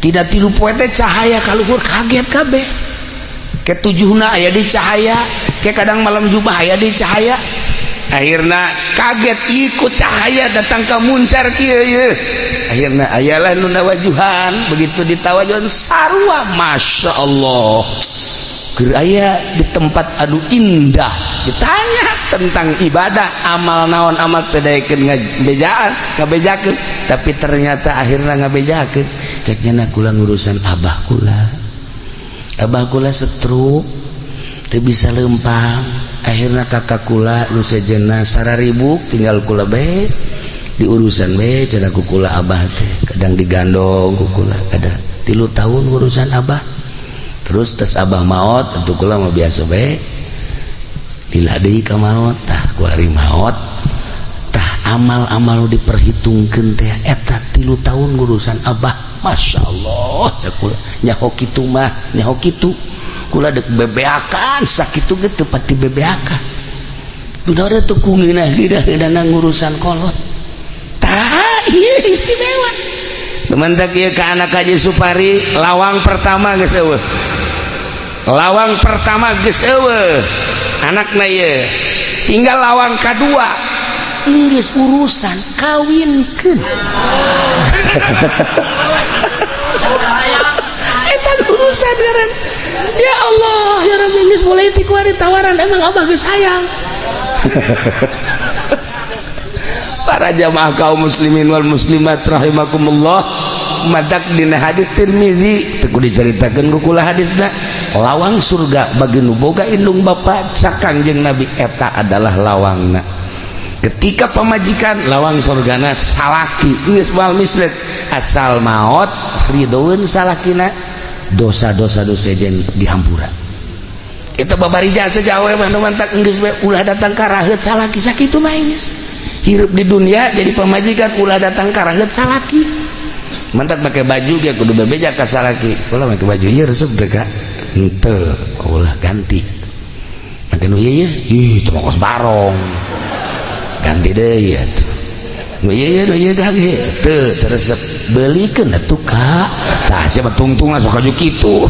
tidak tilu poe teh cahaya kaluhur kaget kabeh ketujuhna aya di cahaya ke kadang malam Jumat aya di cahaya akhirna kaget ikut cahaya datang ke muncar kieu ye akhirna ayalah nu nawajuhan begitu ditawajuhan sarua masyaallah keur aya di tempat adu indah ditanya tentang ibadah amal naon amal teu daekeun ngabejakeun tapi ternyata akhirna ngabejakeun ceknya kula ngurusan abah kula stroke teu bisa lempang akhirna kakak kula nu sejenna sararibuk tinggal kula bae diurusan bae cenah ku kula abah teh kadang digandong ku kula ada 3 tahun urusan abah terus tes abah maot untuk kula mah biasa bae lila deui ka maot tah ku hari maot tah amal-amal diperhitungkeun teh eta 3 tahun urusan abah masyaallah cek kula nyaho kitu mah nyaho kitu kula dek bebeakan sakitu ge teu pati bebeakan kunaon teh ku ngeunah-ngeunah ngurusan kolot tah ieu istimewa teman-teman ieu ka anak Haji Supari lawang pertama geus eueuh anakna ieu tinggal lawang kadua geus urusan kawinkeun eta urusan garan ya Allah ya Rabbi geus mulai ti kuari tawaran emang abah geus hayang para jamaah kaum muslimin wal muslimat rahimakumullah madak dina hadis Tirmizi teu dicaritakeun ku kula hadisna lawang surga bagi nu boga indung bapa cak Kangjeng Nabi eta adalah lawangna ketika pamajikan lawang surgana salaki geus wal mislet asal maot ridhoeun salakina dosa-dosa dosa jen dihampura Itu babarija sejawa mantak geus we ulah datang ka raheut salaki sakitu mah geus hirup di dunia jadi pamajikan ulah datang ka raheut salaki mantak make baju ge kudu bebeja ka salaki ulah make baju ieu resep teh ka henteu ulah ganti make nu ieu ih teu kos barong ganti deui atuh nu ieu gage teu resep beulikeun atuh ka tah sia mah tungtung sok kaju kitu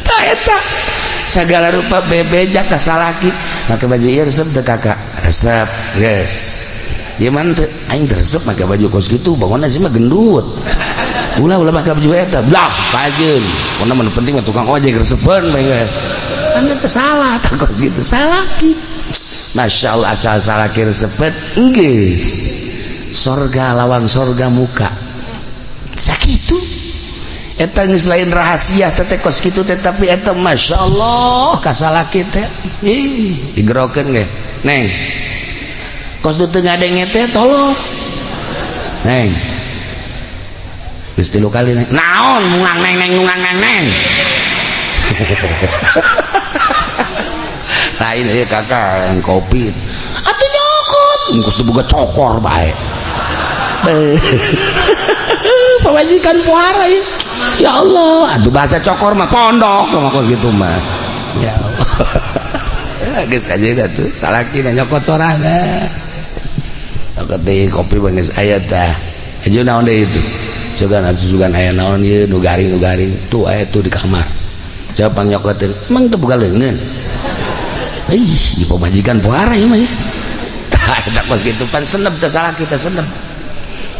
tah eta segala rupa bebeja ka salaki make baju ieu resep teu kakak resep geus ieu mah teu aing resep make baju kos kitu bangunna sih mah gendut ulah make baju eta blah pajeun mun mah penting mah tukang ojek resepen bae geus kan teu salah tah kos kitu salaki Masya Allah asal salaki resepet geus sorga lawan sorga muka sakitu eta geus lain rahasia teh kos kitu teh tapi eta Masya Allah ka salaki teh ih digerokeun ge neng kos teu ngadenge teh tolong neng geus 3 kali neng naon mungang neng lain ieu kakak yang kopi atuh nyokot engkos teu boga cokor bae pamajikan puara ya Allah aduh bahasa cokor mah pondok mah kos gitu mah ya Allah geus kajeuna tuh salaki nyokot sorana nyokot deui kopi geus aya tah aja naon deui itu sugan aya naon ieu nu garing tuh aya tuh di kamar siapa nyokotin emang teu boga leungeun ih di pemajikan puara ieu mah ya tah eta kos kitu pan senep teh salaki teh senep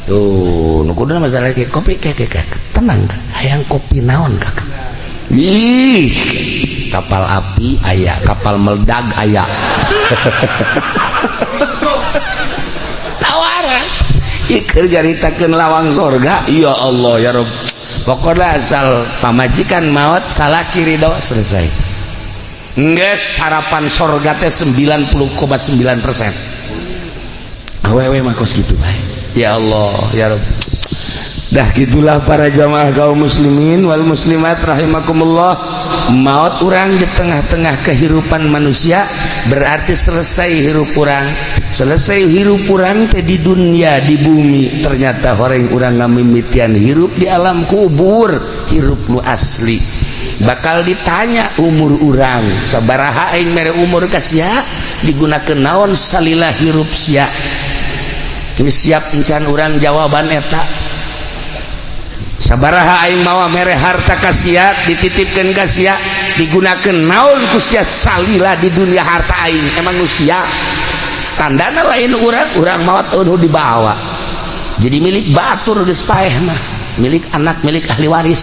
tuh nu kuduna masalah kopi kek tenang hayang kopi naon kakak ih kapal api aya kapal meledak aya tawaran ikeur jaritakeun lawang sorga ya Allah ya Rabb pokoknya asal pamajikan maot salaki ridho selesai geus harapan sorga teh 90,9% awewe mah kos kitu bae ya Allah ya Rabb dah gitulah para jamaah kaum muslimin wal muslimat rahimakumullah maut urang di tengah-tengah kehidupan manusia berarti selesai hirup urang selesai hirup urang teh di dunia di bumi ternyata horeng urang ngamimitian hirup di alam kubur hirup nu asli bakal ditanya umur urang sabaraha aing mere umur ka sia digunakeun naon salila hirup sia geus siap encan urang jawaban eta sabaraha aing mawa mere harta ka sia dititipkeun ka sia digunakeun naon ku sia salila di dunia harta aing emang nu sia tandana lain urang maot nu dibawa jadi milik batur geus paeh mah milik anak milik ahli waris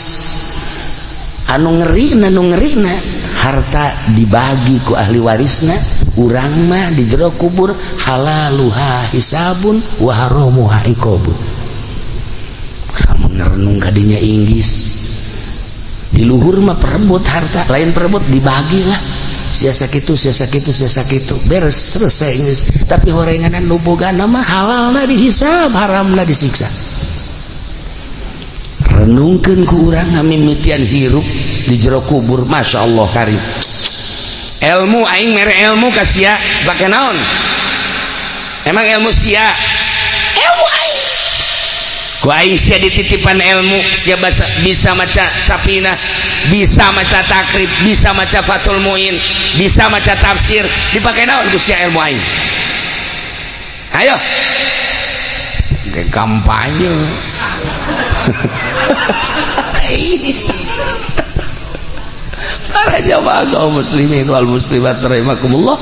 anu ngerina harta dibagi ku ahli warisna urang mah di jero kubur halaluha hisabun wa haramuha iqabun renung kadinya inggis di luhur mah perebut harta lain perebut dibagi lah siasa kitu beres selesai inggis tapi horenganan nu bogana mah halalna dihisab haramna disiksa renungkeun ku urang ngamimitian hirup di jero kubur Masya Allah karim ilmu aing mere ilmu ka sia pake naon emang ilmu sia ilmu aing ku aing sia dititipan ilmu sia bisa maca sapinah bisa maca takrib bisa maca fatul muin bisa maca tafsir dipake naon ku sia ilmu aing ayo ke kampanye para jamaah kaum muslimin wal muslimat rahimakumullah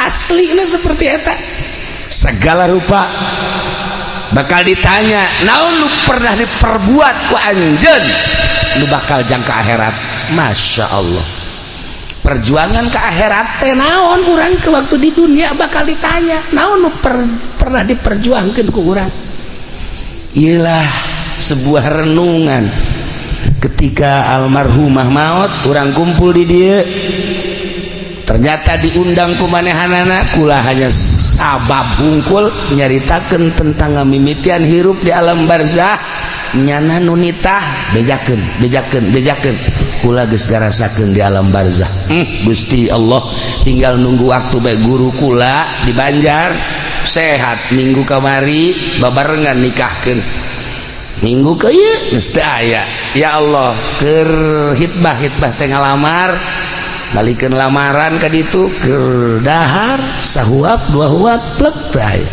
aslinya seperti eta segala rupa bakal ditanya naon lu pernah diperbuat ku anjeun lu bakal jang ke akhirat Masya Allah perjuangan ke akhirat teh naon urang ke waktu di dunia bakal ditanya naon lu pernah diperjuangkeun ku urang ialah sebuah renungan ketika almarhumah maut orang kumpul di dia ternyata diundang ku manehanana kula hanya sabab hungkul nyaritakeun tentang ngamimitian hirup di alam barzah nyana nunitah bejakeun kula geus ngarasakeun di alam barzah. Gusti Allah tinggal nunggu waktu bae guru kula di Banjar sehat minggu kamari babarengan nikahkeun. Minggu ke ieu geus teu aya. Ya Allah, keur hitbah teh ngalamar. Balikeun lamaran ka ditu keur dahar sahuap dua huap plek teu aya.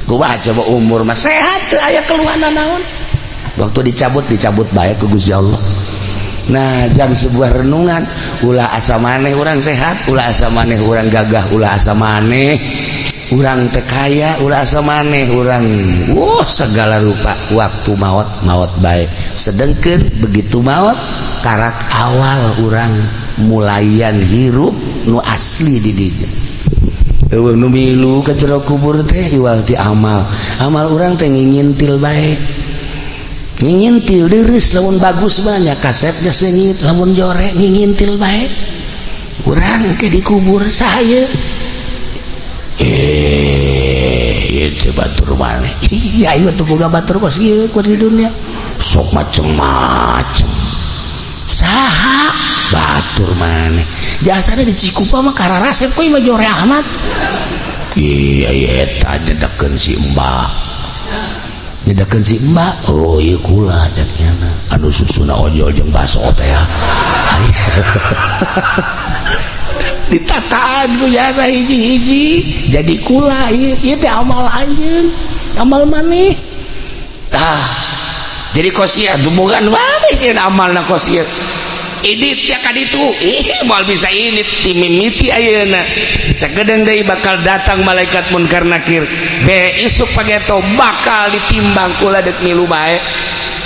Kumaha coba umur mah sehat teu aya keluhan naon. Waktu dicabut bae ku Gusti Allah. Nah, jam sebuah renungan ulah asa maneh urang sehat, ulah asa maneh urang gagah, ulah asa maneh urang teu kaya, ulah asa maneh urang segala rupa waktu maot bae. Sedengkeun begitu maot karak awal urang mulayan hirup nu asli di dieu. Eueuh nu milu ka jero kubur teh iwal ti amal urang teh ngingintil bae. Ngingintil deres lamun bagus banyak kasetnya seungit lamun jorek ngingintil bae. Urang ke dikubur saya itu batur maneh. Iya ieu teu boga batur kos ieu ku di dunia. Sok macem-macem. Saha batur maneh. Jasana di Cikupa mah kararasep we mah Jore Ahmad. Iya eta nyedekeun si Mbah. Nyedekeun si Mbah. Oh ieu kula caknyana. Anu susuna ojol jeung baso teh ya. Ditataan ku jana hiji-hiji jadi kula ieu teh amal anjeun amal maneh jadi kosiah dumungan wae ieu amalna kosiah idit ya ka ditu moal bisa ini timimiti ayeuna sakedeung deui bakal datang malaikat munkar nakir be isuk pageto bakal ditimbang kula deuk milu bae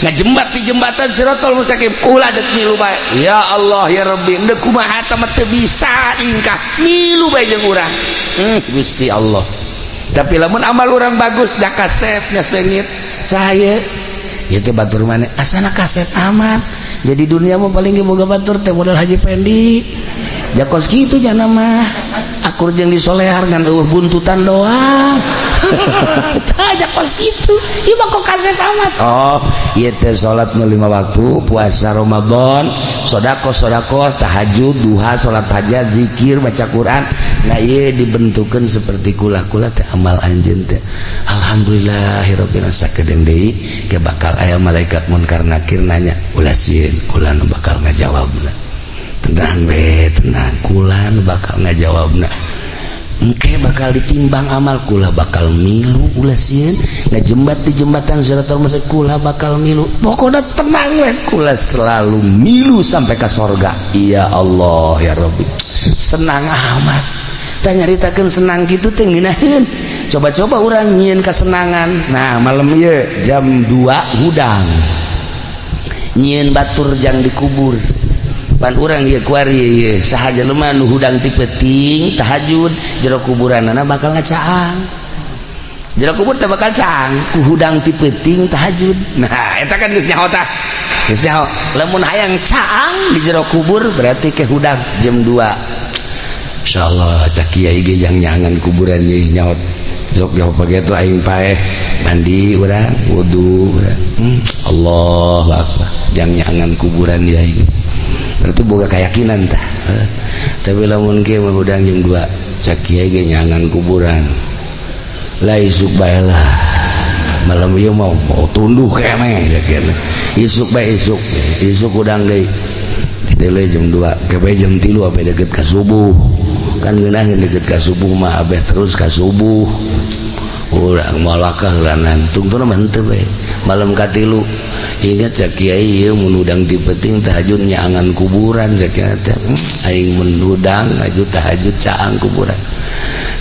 ngajembat di jembatan Siratal Mustaqim kula deuk milu bae. Ya Allah ya Rabbi endeu kumaha teh teu bisa ingkah milu bae jeung urang. Gusti Allah. Tapi lamun amal urang bagus da kasetnya seungit saya ieu teh batur maneh asana kaset amat. Jadi dunia mah paling ge boga batur teh modal Haji Pendi. Jakos kitu jana mah akur jeung disolehar ngan eueuh buntutan doang. Jakos kitu ieu mah kok kaset amat. Oh ieu teh salat nu 5 waktu puasa Ramadan sedekah tahajud duha salat hajat zikir baca Quran. Nah ieu dibentukeun seperti kula-kula teh amal anjeun teh alhamdulillahirabbil alamin sakedeung deui ge bakal aya malaikat munkar nakir nanya ulah sieun kula nu bakal ngajawabna. Tenang be tenang kula nu bakal ngajawabna engke bakal ditimbang amal kula bakal milu ulah sieun ngajembat di jembatan Siratal Mustaqim kula bakal milu pokokna tenang we kula selalu milu sampai ka sorga. Ya Allah ya Rabbi senang amat tah nyaritakeun senang kitu teh ngeunaheun coba-coba urang nyieun kasenangan. Nah malam ieu jam 2 hudang nyieun batur jang dikubur pan urang ieu kuari ieu saha jelema nu hudang ti peuting tahajud jero kuburanna bakal ngacaang jero kubur teh bakal caang ku hudang ti peuting tahajud. Nah eta kan geus nyaho tah geus nyaho lamun hayang caang di jero kubur berarti ke hudang jam 2 insyaallah cak kiai ge jang nyangan kuburan ieu nyaho sok jauh pagetu aing paeh mandi urang wudu urang Allahu akbar jang nyangan kuburan ieu aing berarti boga keyakinan tah. Tapi lamun kieu mah hudang jam 2 cak kiai ge nyangan kuburan lah isuk bae lah malam ieu mau tunduh keneh cak kieu isuk bae isuk hudang deui tidele jam 2 ke bae jam 3 ape deukeut ka subuh kan ngeunaheun deukeut ka subuh mah abeh terus ka subuh urang moal wakah heulanan tungtuna mah henteu bae malam ka 3 ingat cak kiai ieu mun udang ti peuting tahajud nyaangan kuburan cak kiai teh aing mun udang ngaju tahajud caang kuburan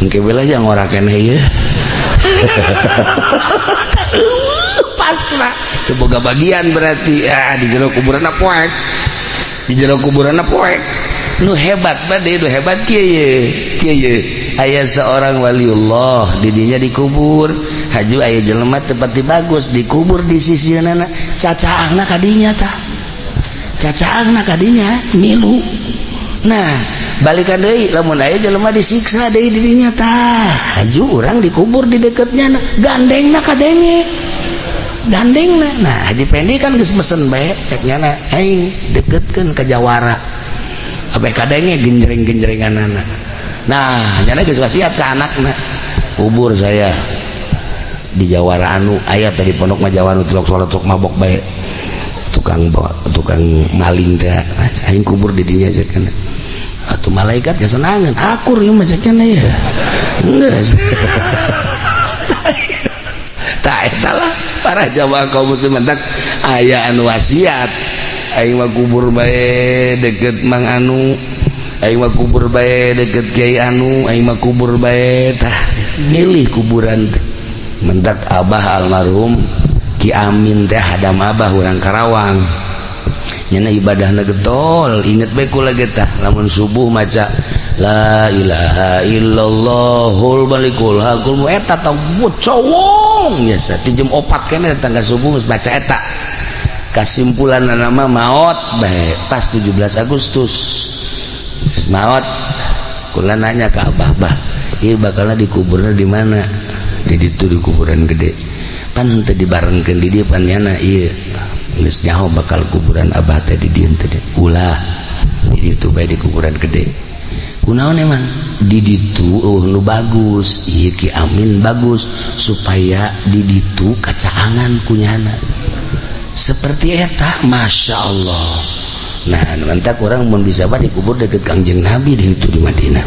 engke bela jang ora keneh ieu pasrah teu boga bagian berarti di jero kuburanna poek di jero kuburanna poek nu hebat bade nu hebat kieu aya seorang waliullah di dinya dikubur haju aya jelema tepati bagus dikubur di sisieunana cacaangna kadinya tah cacaangna kadinya milu. Nah balikan deui lamun aya jelema disiksa deui di dinya tah haju urang dikubur di deketnya gandengna kadenge gandeng nah Haji Pendi kan geus mesen bae ceknya na aing deketkeun ka Jawara abe kadenge genjreng-genjrenganana nah nyana geus wasiat ka anakna kubur saya di Jawara anu aya tadi pondok mah Jawara nu tilok salat tok mabok bae tukang maling teh aing kubur di dinya cekna atuh malaikat kesenangan akur ieu mah cekna ya geus tak etalah para jamaah kaum muslimin tak aya anu wasiat aing mah kubur bae deket Mang Anu aing mah kubur bae deket Kiai Anu aing mah kubur bae tah milih kuburan teh mentak abah almarhum Ki Amin teh hadam abah urang Karawang nyana ibadahna getol inget bae kula ge tah lamun subuh maca la ilaha illallahul malikul hakul eta tah cowong biasa ti jam 4 kene tangga subuh geus baca eta kasimpulan nama maot bae pas 17 Agustus maot kula nanya ke abah ieu bakalna dikuburna di mana di ditu di kuburan gede pan teu dibarengkeun di dieu pan nyana ieu geus nyaho bakal kuburan abah teh di dieu teh ulah di ditu bae di kuburan gede kunaon emang di ditu nu bagus ieu Ki Amin bagus supaya di ditu kacaangan kunyana seperti eta Masya Allah nah mantak orang mun bisa bah dikubur deket Kangjeng Nabi di itu di Madinah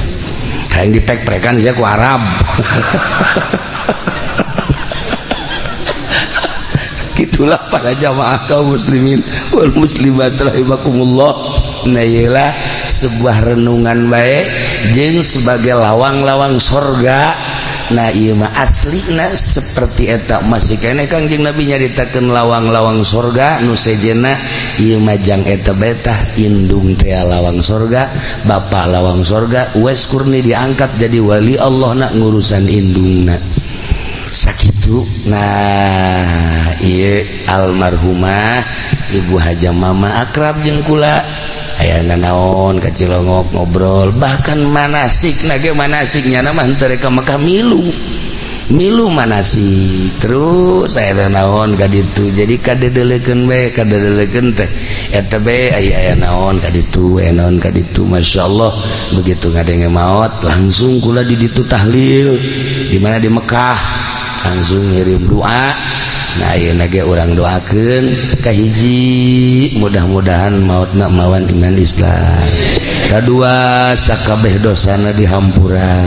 kayak dipek-pekan saya ku Arab gitulah para jamaah kaum muslimin wal muslimat rahimakumullah nah iyalah sebuah renungan baik jeung sebagai lawang-lawang sorga nah iya mah aslina seperti eta masih kene Kangjeng Nabi nyaritakeun lawang-lawang sorga nu sejena ieu mah jang eta betah indung teh lawang sorga bapa lawang sorga Uwais Kurni diangkat jadi wali Allah nak ngurusan indungna sakitu nah ieu almarhumah Ibu Haja Mama akrab jeung kula aya naon ka Cilongok ngobrol bahkan manasik nage manasiknya nama henteu rek ka Mekah milu manasik terus aya naon ka ditu jadi kadedelekeun bae kadedelekeun teh eta bae aya naon ka ditu aya naon ka ditu masyaallah begitu ngadenge maot langsung kula di ditu tahlil di mana di Mekah langsung ngirim doa nah ayeuna ge urang doakeun ka hiji mudah-mudahan mautna mawan iman Islam kadua sakabeh dosana dihampura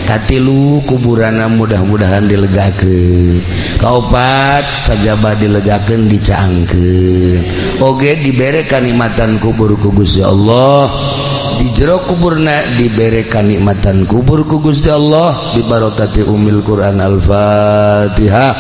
katilu kuburana mudah-mudahan dilegakeun kaopat sajabah dilegakeun dicaangkeun oge dibere kanikmatan kubur ku Gusti Allah di jero kuburna dibere kanikmatan kubur ku Gusti Allah bi barokati umil Quran Al-Fatihah.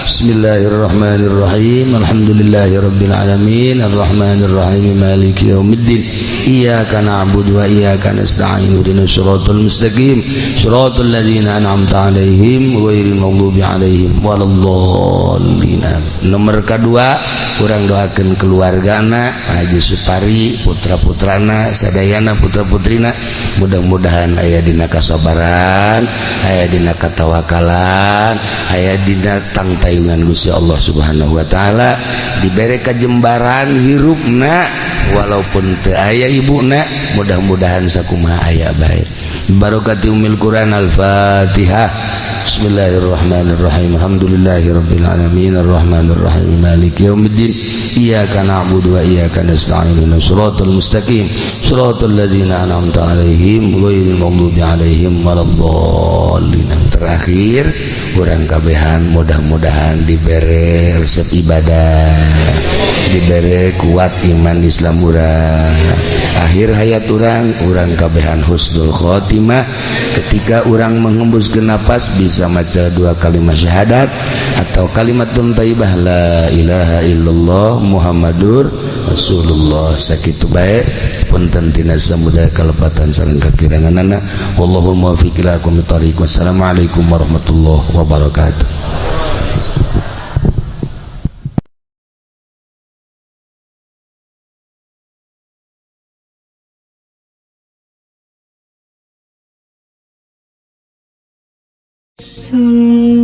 Bismillahirrahmanirrahim. Alhamdulillahirabbil alamin arrahmanir rahim maliki yaumiddin iyyaka na'budu wa iyyaka nasta'in ihdinas siratal mustaqim siratal ladzina an'amta 'alaihim ghairil maghdubi 'alaihim waladdallin. Nomor kedua urang doakeun keluargana Haji Supari putra-putrana sadayana putra-putrina mudah-mudahan aya dina kasabaran aya dina katawakalan aya dina tangtayungan Gusti Allah Subhanahu wa taala dibere kajembaran hirupna walaupun teu aya ibuna mudah-mudahan sakumaha aya bae barokati umil Quran Al-Fatihah. Bismillahirrahmanirrahim. Alhamdulillahirabbil alamin arrahmanir rahim maliki yaumiddin iyyaka na'budu wa iyyaka nasta'in ihdinas siratal mustaqim siratal ladzina an'amta 'alaihim ghairil maghdubi 'alaihim waladdallin. Terakhir urang kabehan mudah-mudahan dibere resep ibadah dibere kuat iman Islam urang akhir hayat urang kabehan husnul khotimah ketika urang menghembuskeun napas bisa maca dua kalimat syahadat atau kalimatun thayyibah la ilaha illallah Muhammadur Rasulullah sakitu bae punten tina samudaya kalepatan sareng kakiranganana wallahul muwaffiq ila aqwamit thoriq. Wassalamualaikum warahmatullahi wabarakatuh. Sallallahu